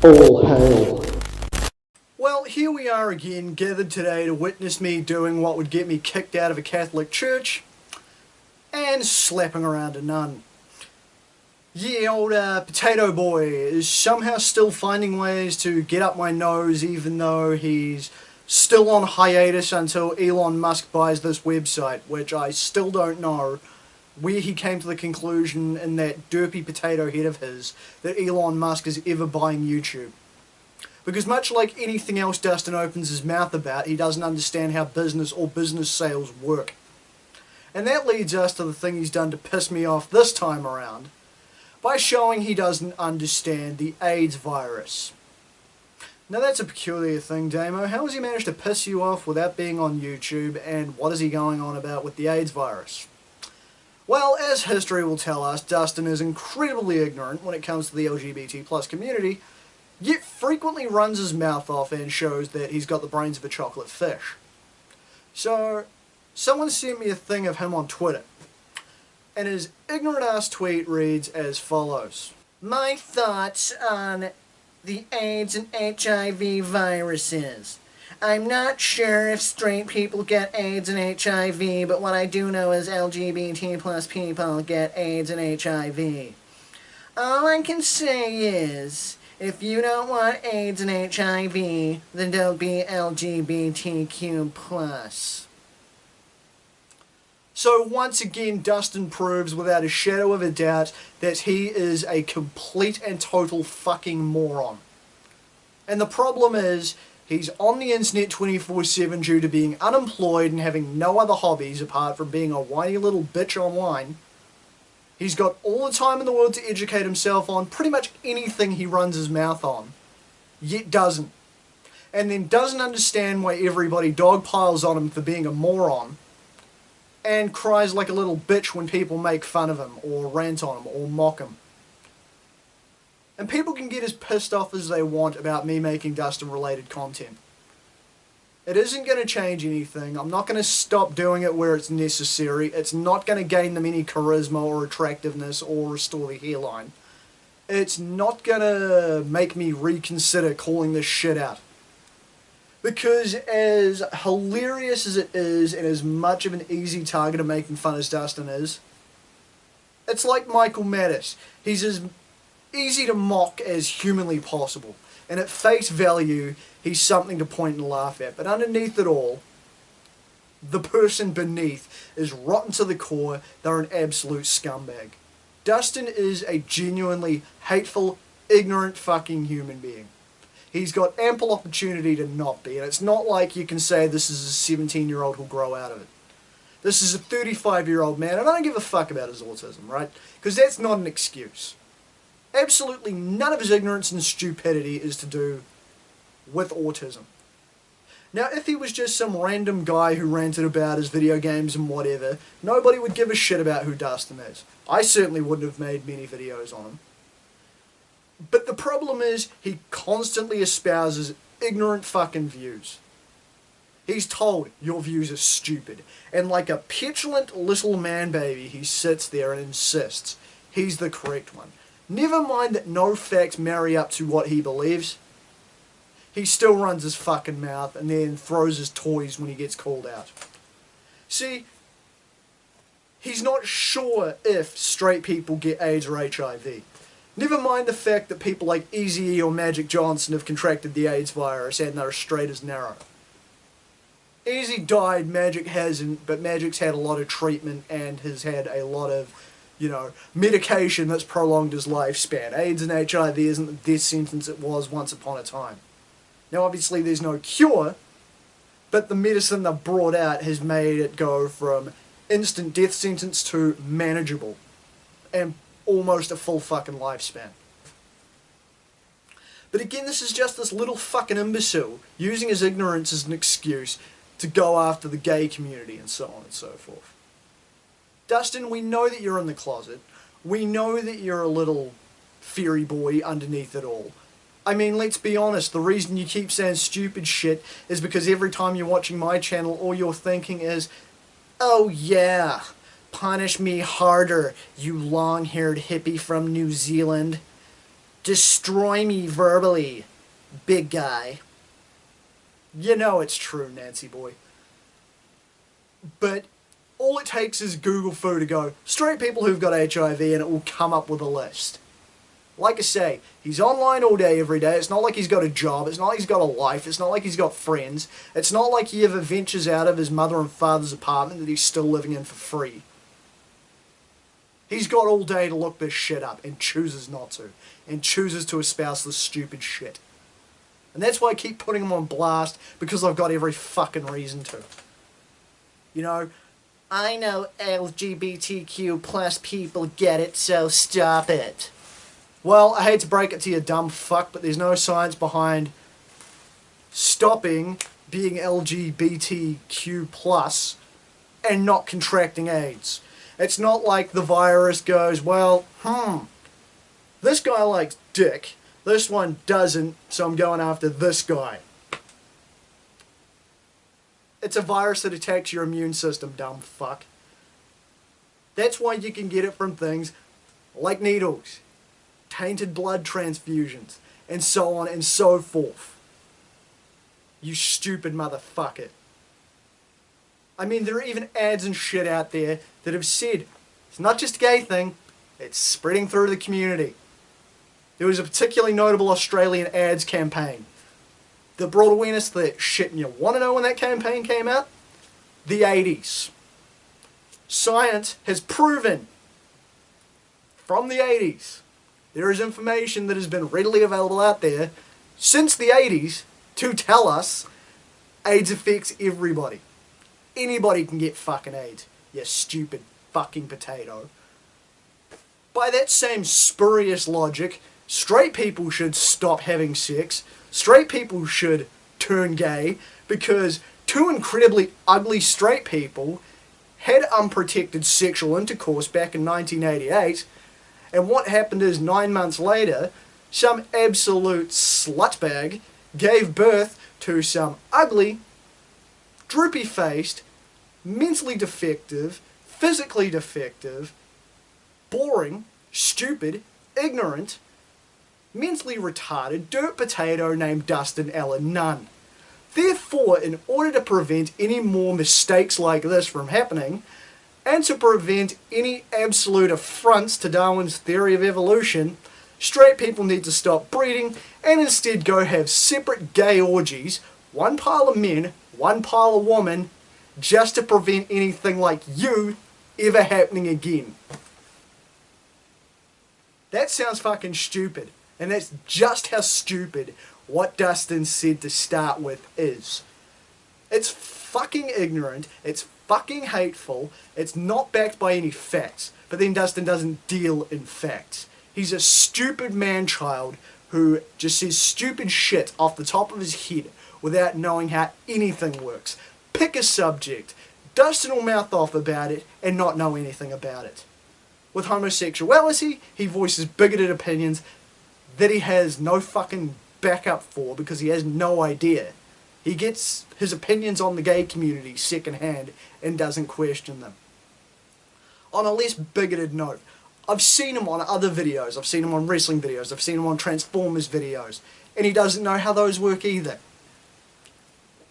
All hail. Well, here we are again, gathered today to witness me doing what would get me kicked out of a Catholic church and slapping around a nun. Yeah, old Potato Boy is somehow still finding ways to get up my nose, even though he's still on hiatus until Elon Musk buys this website, which I still don't know where he came to the conclusion in that derpy potato head of his that Elon Musk is ever buying YouTube. Because much like anything else Dustin opens his mouth about, he doesn't understand how business or business sales work. And that leads us to the thing he's done to piss me off this time around, by showing he doesn't understand the AIDS virus. Now that's a peculiar thing, Damo. How has he managed to piss you off without being on YouTube, and what is he going on about with the AIDS virus? Well, as history will tell us, Dustin is incredibly ignorant when it comes to the LGBT plus community, yet frequently runs his mouth off and shows that he's got the brains of a chocolate fish. So, someone sent me a thing of him on Twitter, and his ignorant-ass tweet reads as follows. My thoughts on the AIDS and HIV viruses. I'm not sure if straight people get AIDS and HIV, but what I do know is LGBT plus people get AIDS and HIV. All I can say is, if you don't want AIDS and HIV, then don't be LGBTQ plus. So once again, Dustin proves without a shadow of a doubt that he is a complete and total fucking moron. And the problem is, he's on the internet 24/7 due to being unemployed and having no other hobbies apart from being a whiny little bitch online. He's got all the time in the world to educate himself on pretty much anything he runs his mouth on, yet doesn't. And then doesn't understand why everybody dogpiles on him for being a moron, and cries like a little bitch when people make fun of him, or rant on him, or mock him. And people can get as pissed off as they want about me making Dustin-related content. It isn't going to change anything. I'm not going to stop doing it where it's necessary. It's not going to gain them any charisma or attractiveness or restore the hairline. It's not going to make me reconsider calling this shit out. Because as hilarious as it is, and as much of an easy target of making fun as Dustin is, it's like Michael Mattis. He's as easy to mock as humanly possible. And at face value, he's something to point and laugh at. But underneath it all, the person beneath is rotten to the core. They're an absolute scumbag. Dustin is a genuinely hateful, ignorant fucking human being. He's got ample opportunity to not be, and it's not like you can say this is a 17-year-old who'll grow out of it. This is a 35-year-old man, and I don't give a fuck about his autism, right? Because that's not an excuse. Absolutely none of his ignorance and stupidity is to do with autism. Now, if he was just some random guy who ranted about his video games and whatever, nobody would give a shit about who Dustin is. I certainly wouldn't have made many videos on him. But the problem is, he constantly espouses ignorant fucking views. He's told, your views are stupid. And like a petulant little man baby, he sits there and insists he's the correct one. Never mind that no facts marry up to what he believes. He still runs his fucking mouth and then throws his toys when he gets called out. See, he's not sure if straight people get AIDS or HIV. Never mind the fact that people like Eazy-E or Magic Johnson have contracted the AIDS virus and they're straight as narrow. Eazy died, Magic hasn't, but Magic's had a lot of treatment and has had a lot of, medication that's prolonged his lifespan. AIDS and HIV isn't the death sentence it was once upon a time. Now obviously there's no cure, but the medicine they brought out has made it go from instant death sentence to manageable. And almost a full fucking lifespan. But again, this is just this little fucking imbecile using his ignorance as an excuse to go after the gay community and so on and so forth. Dustin, we know that you're in the closet. We know that you're a little fairy boy underneath it all. I mean, let's be honest, the reason you keep saying stupid shit is because every time you're watching my channel, all you're thinking is, oh yeah, punish me harder, you long-haired hippie from New Zealand. Destroy me verbally, big guy. You know it's true, Nancy boy. But all it takes is Google Foo to go, straight people who've got HIV, and it will come up with a list. Like I say, he's online all day, every day. It's not like he's got a job. It's not like he's got a life. It's not like he's got friends. It's not like he ever ventures out of his mother and father's apartment that he's still living in for free. He's got all day to look this shit up and chooses not to. And chooses to espouse this stupid shit. And that's why I keep putting him on blast, because I've got every fucking reason to. You know, I know LGBTQ plus people get it, so stop it. Well, I hate to break it to you, dumb fuck, but there's no science behind stopping being LGBTQ plus and not contracting AIDS. It's not like the virus goes, well, this guy likes dick, this one doesn't, so I'm going after this guy. It's a virus that attacks your immune system, dumb fuck. That's why you can get it from things like needles, tainted blood transfusions, and so on and so forth. You stupid motherfucker. I mean, there are even ads and shit out there that have said it's not just a gay thing, it's spreading through the community. There was a particularly notable Australian ads campaign that brought awareness to that shit. And you want to know when that campaign came out? The 80s. Science has proven from the 80s, there is information that has been readily available out there since the 80s to tell us AIDS affects everybody. Anybody can get fucking AIDS, you stupid fucking potato. By that same spurious logic, straight people should stop having sex, straight people should turn gay, because two incredibly ugly straight people had unprotected sexual intercourse back in 1988, and what happened is 9 months later, some absolute slutbag gave birth to some ugly, droopy-faced, mentally defective, physically defective, boring, stupid, ignorant, mentally retarded dirt potato named Dustin Nunn. Therefore, in order to prevent any more mistakes like this from happening, and to prevent any absolute affronts to Darwin's theory of evolution, straight people need to stop breeding and instead go have separate gay orgies, one pile of men, one pile of women, just to prevent anything like you ever happening again. That sounds fucking stupid. And that's just how stupid what Dustin said to start with is. It's fucking ignorant, it's fucking hateful, it's not backed by any facts. But then Dustin doesn't deal in facts. He's a stupid man-child who just says stupid shit off the top of his head without knowing how anything works. Pick a subject, Dustin will mouth off about it and not know anything about it. With homosexuality, he voices bigoted opinions that he has no fucking backup for because he has no idea. He gets his opinions on the gay community secondhand and doesn't question them. On a less bigoted note, I've seen him on other videos, I've seen him on wrestling videos, I've seen him on Transformers videos, and he doesn't know how those work either.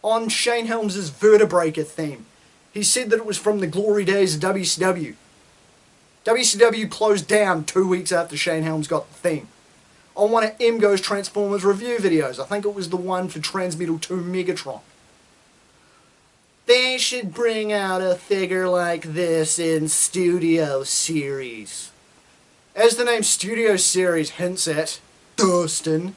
On Shane Helms' Vertebraker theme, he said that it was from the glory days of WCW. WCW closed down 2 weeks after Shane Helms got the theme. On one of MGo's Transformers review videos, I think it was the one for Transmetal 2 Megatron. They should bring out a figure like this in Studio Series. As the name Studio Series hints at, Dustin,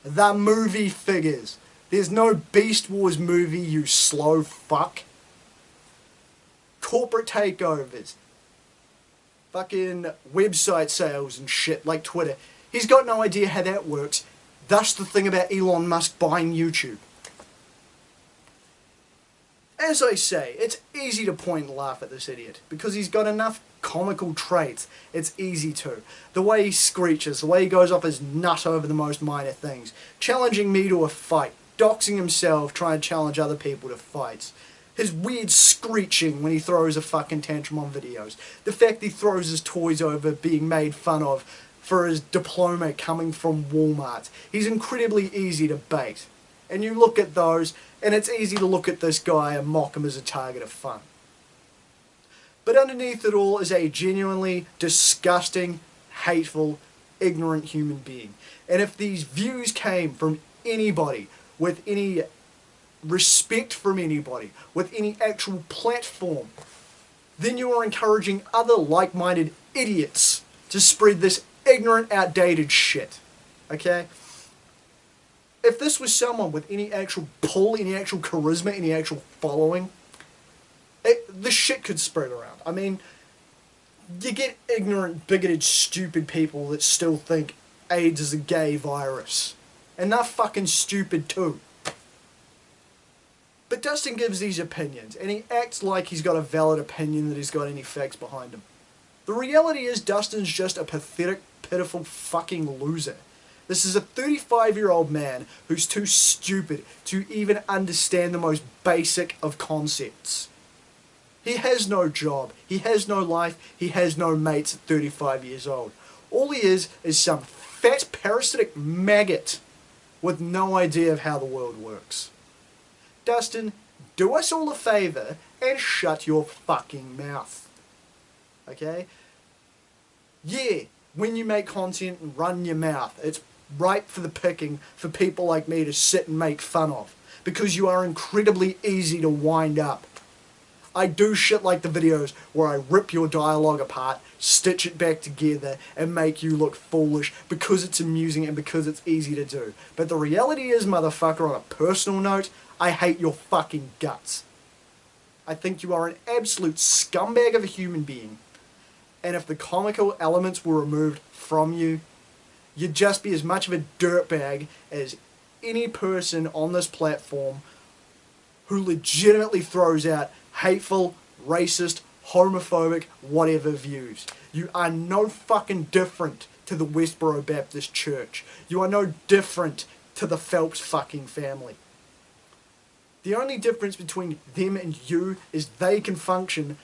the movie figures. There's no Beast Wars movie, you slow fuck. Corporate takeovers. Fucking website sales and shit like Twitter. He's got no idea how that works. Thus the thing about Elon Musk buying YouTube. As I say, it's easy to point and laugh at this idiot, because he's got enough comical traits, it's easy to. The way he screeches, the way he goes off his nut over the most minor things, challenging me to a fight, doxing himself, trying to challenge other people to fights. His weird screeching when he throws a fucking tantrum on videos. The fact he throws his toys over being made fun of for his diploma coming from Walmart. He's incredibly easy to bait. And you look at those, and it's easy to look at this guy and mock him as a target of fun. But underneath it all is a genuinely disgusting, hateful, ignorant human being. And if these views came from anybody, with any respect from anybody, with any actual platform, then you are encouraging other like-minded idiots to spread this ignorant, outdated shit. Okay? If this was someone with any actual pull, any actual charisma, any actual following, the shit could spread around. I mean, you get ignorant, bigoted, stupid people that still think AIDS is a gay virus. And they're fucking stupid too. But Dustin gives these opinions, and he acts like he's got a valid opinion, that he's got any facts behind him. The reality is Dustin's just a pathetic, pitiful fucking loser. This is a 35-year-old man who's too stupid to even understand the most basic of concepts. He has no job, he has no life, he has no mates at 35 years old. All he is some fat, parasitic maggot with no idea of how the world works. Dustin, do us all a favour and shut your fucking mouth. Okay? Yeah, when you make content, run your mouth. It's ripe for the picking for people like me to sit and make fun of, because you are incredibly easy to wind up. I do shit like the videos where I rip your dialogue apart, stitch it back together, and make you look foolish because it's amusing and because it's easy to do. But the reality is, motherfucker, on a personal note, I hate your fucking guts. I think you are an absolute scumbag of a human being. And if the comical elements were removed from you, you'd just be as much of a dirtbag as any person on this platform who legitimately throws out hateful, racist, homophobic, whatever views. You are no fucking different to the Westboro Baptist Church. You are no different to the Phelps fucking family. The only difference between them and you is they can function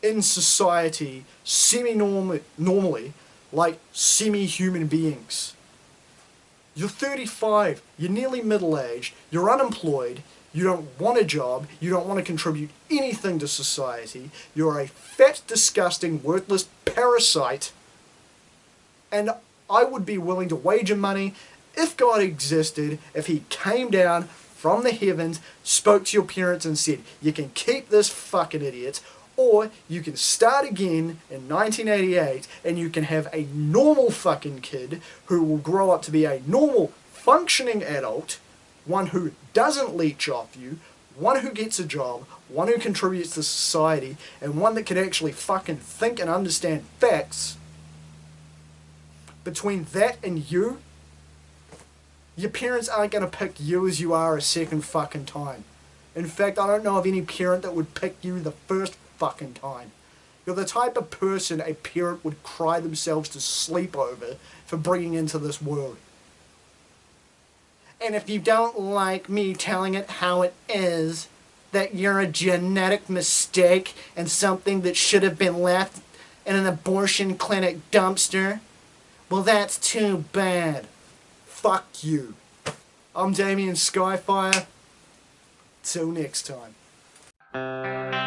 in society semi-normally, like semi-human beings. You're 35, you're nearly middle-aged, you're unemployed, you don't want a job, you don't want to contribute anything to society, you're a fat, disgusting, worthless parasite, and I would be willing to wager money, if God existed, if he came down from the heavens, spoke to your parents and said, you can keep this fucking idiot, or you can start again in 1988 and you can have a normal fucking kid who will grow up to be a normal, functioning adult, one who doesn't leech off you, one who gets a job, one who contributes to society, and one that can actually fucking think and understand facts. Between that and you, your parents aren't going to pick you as you are a second fucking time. In fact, I don't know of any parent that would pick you the first fucking time. You're the type of person a parent would cry themselves to sleep over for bringing into this world. And if you don't like me telling it how it is, that you're a genetic mistake and something that should have been left in an abortion clinic dumpster, well, that's too bad. Fuck you. I'm Damian Skyfire. Till next time.